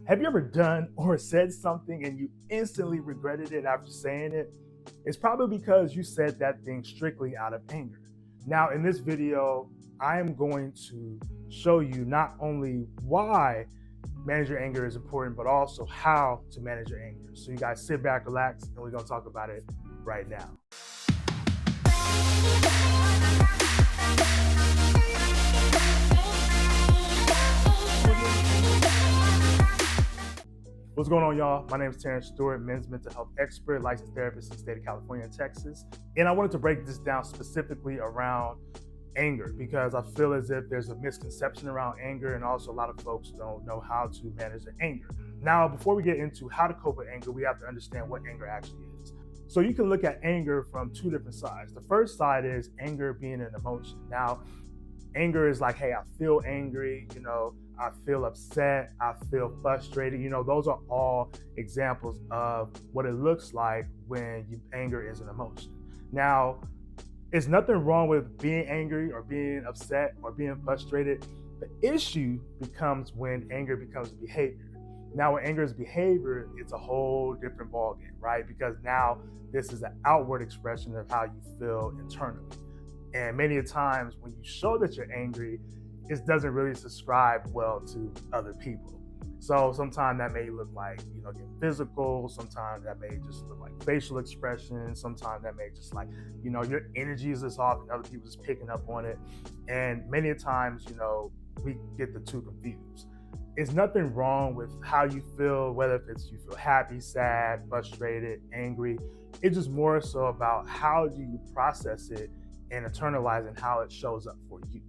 Have you ever done or said something and you instantly regretted it after saying it? It's probably because you said that thing strictly out of anger. Now, in this video, I am going to show you not only why manage your anger is important, but also how to manage your anger. So you guys sit back, relax, and we're gonna talk about it right now. What's going on, y'all? My name is Terrence, Stewart, men's mental health expert, licensed therapist in the state of California and Texas. And I wanted to break this down specifically around anger because I feel as if there's a misconception around anger, and also a lot of folks don't know how to manage their anger. Now, before we get into how to cope with anger, we have to understand what anger actually is. So you can look at anger from two different sides. The first side is anger being an emotion. Now, anger is like, hey, I feel angry, I feel upset, I feel frustrated. Those are all examples of what it looks like when anger is an emotion. Now, there's nothing wrong with being angry or being upset or being frustrated. The issue becomes when anger becomes behavior. Now, when anger is behavior, it's a whole different ballgame, right? Because now this is an outward expression of how you feel internally. And many times when you show that you're angry, it doesn't really subscribe well to other people. So sometimes that may look like, getting physical. Sometimes that may just look like facial expression. Sometimes that may just like, your energy is just off and other people just picking up on it. And many times, we get the two confused. It's nothing wrong with how you feel, whether it's you feel happy, sad, frustrated, angry. It's just more so about how do you process it and internalizing how it shows up for you.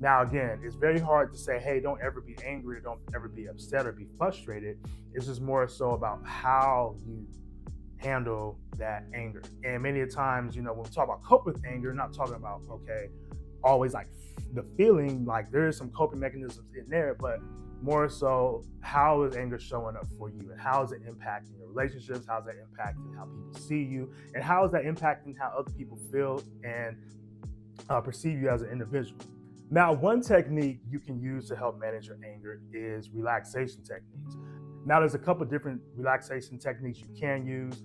Now, again, it's very hard to say, hey, don't ever be angry, or don't ever be upset or be frustrated. It's just more so about how you handle that anger. And many times, when we talk about cope with anger, not talking about, always like the feeling, like there is some coping mechanisms in there, but more so how is anger showing up for you, and how is it impacting your relationships, how is that impacting how people see you, and how is that impacting how other people feel and perceive you as an individual. Now, one technique you can use to help manage your anger is relaxation techniques. Now, there's a couple of different relaxation techniques you can use.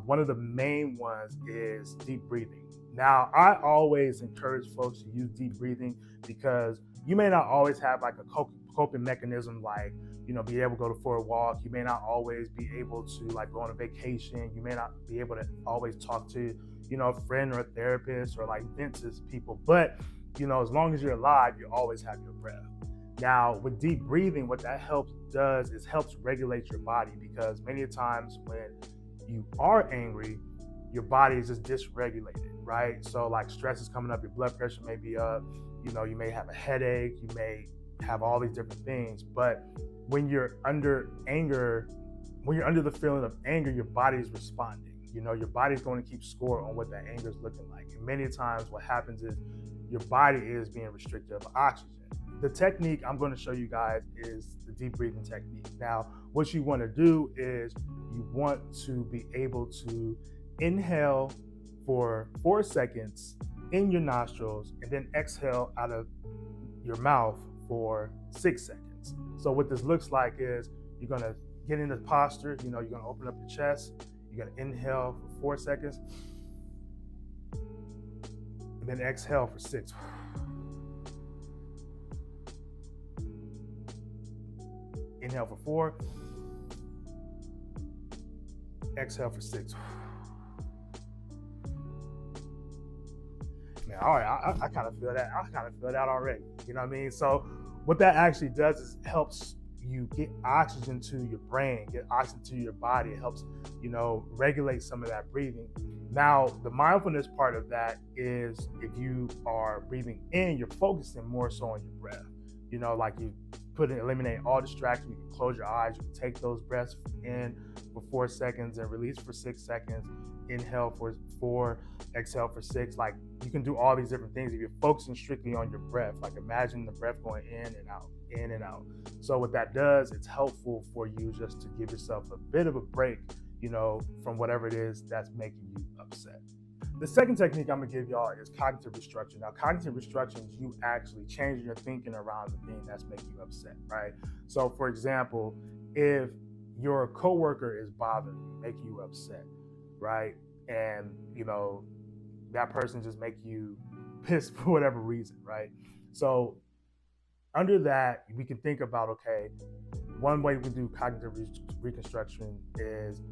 One of the main ones is deep breathing. Now, I always encourage folks to use deep breathing because you may not always have like a coping mechanism, like, be able to go for a walk. You may not always be able to like go on a vacation. You may not be able to always talk to, a friend or a therapist or like vent to people, but as long as you're alive, you always have your breath. Now, with deep breathing, what that does is helps regulate your body, because many times when you are angry, your body is just dysregulated, right? So like stress is coming up, your blood pressure may be up, you may have a headache, you may have all these different things. But when you're under anger, when you're under the feeling of anger, your body is responding. Your body's going to keep score on what that anger is looking like. And many times what happens is your body is being restricted of oxygen. The technique I'm going to show you guys is the deep breathing technique. Now, what you want to do is you want to be able to inhale for 4 seconds in your nostrils and then exhale out of your mouth for 6 seconds. So what this looks like is you're going to get in the posture, you're going to open up your chest, you're going to inhale for 4 seconds, and then exhale for 6. Inhale for 4. Exhale for 6. Man, all right, I kind of feel that. I kind of feel that already. You know what I mean? So what that actually does is helps you get oxygen to your brain, get oxygen to your body. It helps, regulate some of that breathing. Now, the mindfulness part of that is if you are breathing in, you're focusing more so on your breath. Like you eliminate all distractions. You can close your eyes. You can take those breaths in for 4 seconds and release for 6 seconds. Inhale for 4, exhale for 6. Like you can do all these different things if you're focusing strictly on your breath. Like imagine the breath going in and out, in and out. So what that does, it's helpful for you just to give yourself a bit of a break, from whatever it is that's making you upset. The second technique I'm gonna give y'all is cognitive restructuring. Now, cognitive restructuring is you actually changing your thinking around the thing that's making you upset, right? So for example, if your coworker is bothering you, making you upset, right? And that person just make you pissed for whatever reason, right? So under that, we can think about, okay, one way we can do cognitive reconstruction is,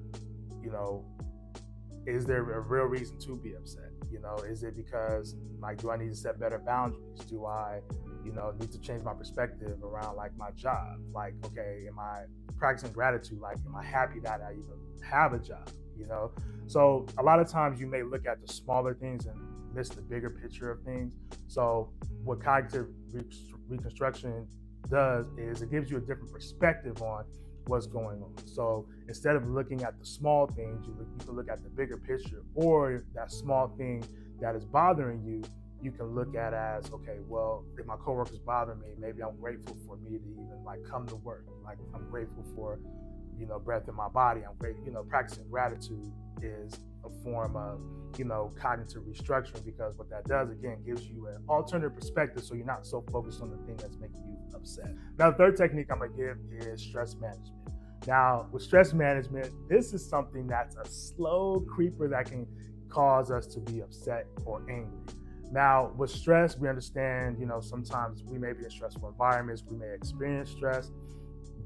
you know, is there a real reason to be upset? Is it because, like, do I need to set better boundaries? Do I, need to change my perspective around, like, my job? Like, okay, am I practicing gratitude? Like, am I happy that I even have a job? So a lot of times you may look at the smaller things and miss the bigger picture of things. So what cognitive reconstruction does is it gives you a different perspective on what's going on. So instead of looking at the small things, you can look at the bigger picture, or that small thing that is bothering you, you can look at as, okay, well, if my coworkers bother me, maybe I'm grateful for me to even, like, come to work. Like, I'm grateful for, breath in my body. I'm great. Practicing gratitude is a form of, cognitive restructuring, because what that does, again, gives you an alternative perspective, so you're not so focused on the thing that's making you upset. Now, the third technique I'm gonna give is stress management. Now, with stress management, this is something that's a slow creeper that can cause us to be upset or angry. Now, with stress, we understand, sometimes we may be in stressful environments, we may experience stress,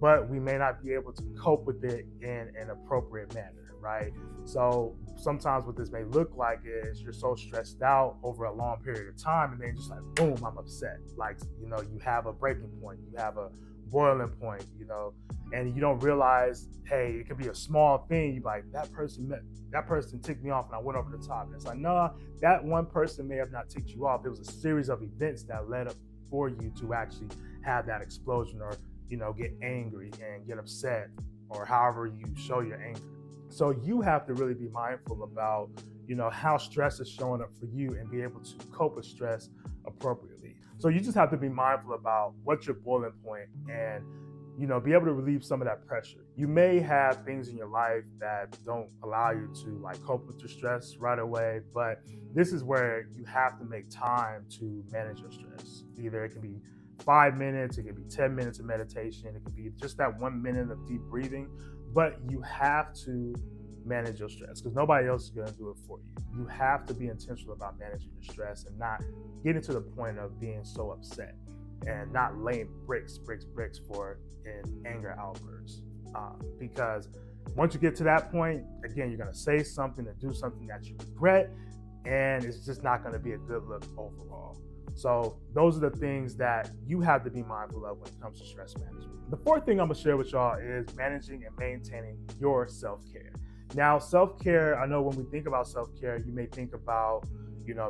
but we may not be able to cope with it in an appropriate manner, right? So sometimes what this may look like is you're so stressed out over a long period of time, and then just like, boom, I'm upset. Like, you have a breaking point, you have a boiling point, and you don't realize, hey, it could be a small thing. You're like, that person ticked me off and I went over the top. And it's like, no, that one person may have not ticked you off. It was a series of events that led up for you to actually have that explosion, or get angry and get upset, or however you show your anger. So you have to really be mindful about, how stress is showing up for you, and be able to cope with stress appropriately. So you just have to be mindful about what's your boiling point, and, be able to relieve some of that pressure. You may have things in your life that don't allow you to, like, cope with your stress right away, but this is where you have to make time to manage your stress. Either it can be 5 minutes, it could be 10 minutes of meditation, it could be just that 1 minute of deep breathing, but you have to manage your stress, because nobody else is going to do it for you. You have to be intentional about managing your stress and not getting to the point of being so upset and not laying bricks for an anger outburst. Because once you get to that point, again, you're going to say something and do something that you regret, and it's just not going to be a good look overall. So those are the things that you have to be mindful of when it comes to stress management. The fourth thing I'm gonna share with y'all is managing and maintaining your self-care. Now, self-care, I know when we think about self-care, you may think about,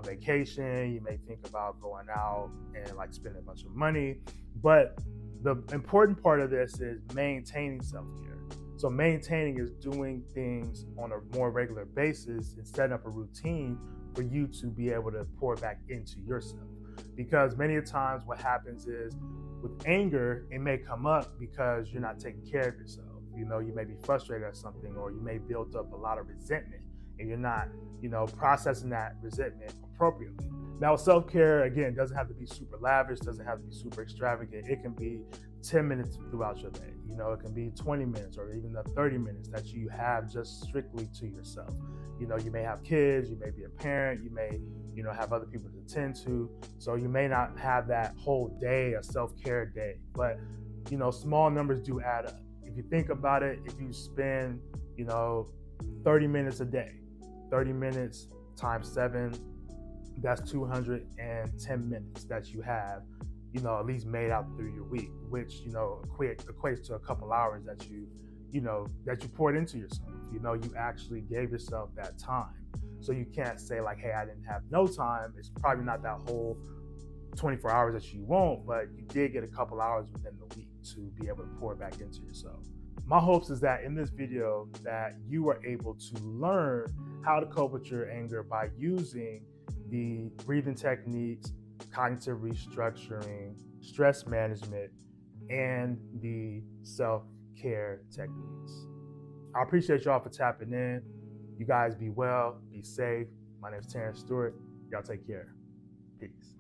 vacation, you may think about going out and, like, spending a bunch of money, but the important part of this is maintaining self-care. So maintaining is doing things on a more regular basis and setting up a routine for you to be able to pour back into yourself. Because many of times what happens is, with anger, it may come up because you're not taking care of yourself. You may be frustrated at something, or you may build up a lot of resentment, and you're not, processing that resentment appropriately. Now, self-care, again, doesn't have to be super lavish, doesn't have to be super extravagant. It can be 10 minutes throughout your day. It can be 20 minutes or even the 30 minutes that you have just strictly to yourself. You may have kids, you may be a parent, you may, have other people to attend to. So you may not have that whole day, a self-care day, but, small numbers do add up. If you think about it, if you spend, 30 minutes a day, 30 minutes times 7, that's 210 minutes that you have, at least made out through your week, which, equates to a couple hours that that you poured into yourself. You actually gave yourself that time. So you can't say, like, hey, I didn't have no time. It's probably not that whole 24 hours that you want, but you did get a couple hours within the week to be able to pour back into yourself. My hopes is that in this video that you are able to learn how to cope with your anger by using the breathing techniques, cognitive restructuring, stress management, and the self-care techniques. I appreciate y'all for tapping in. You guys be well, be safe. My name is Terrence Stewart. Y'all take care. Peace.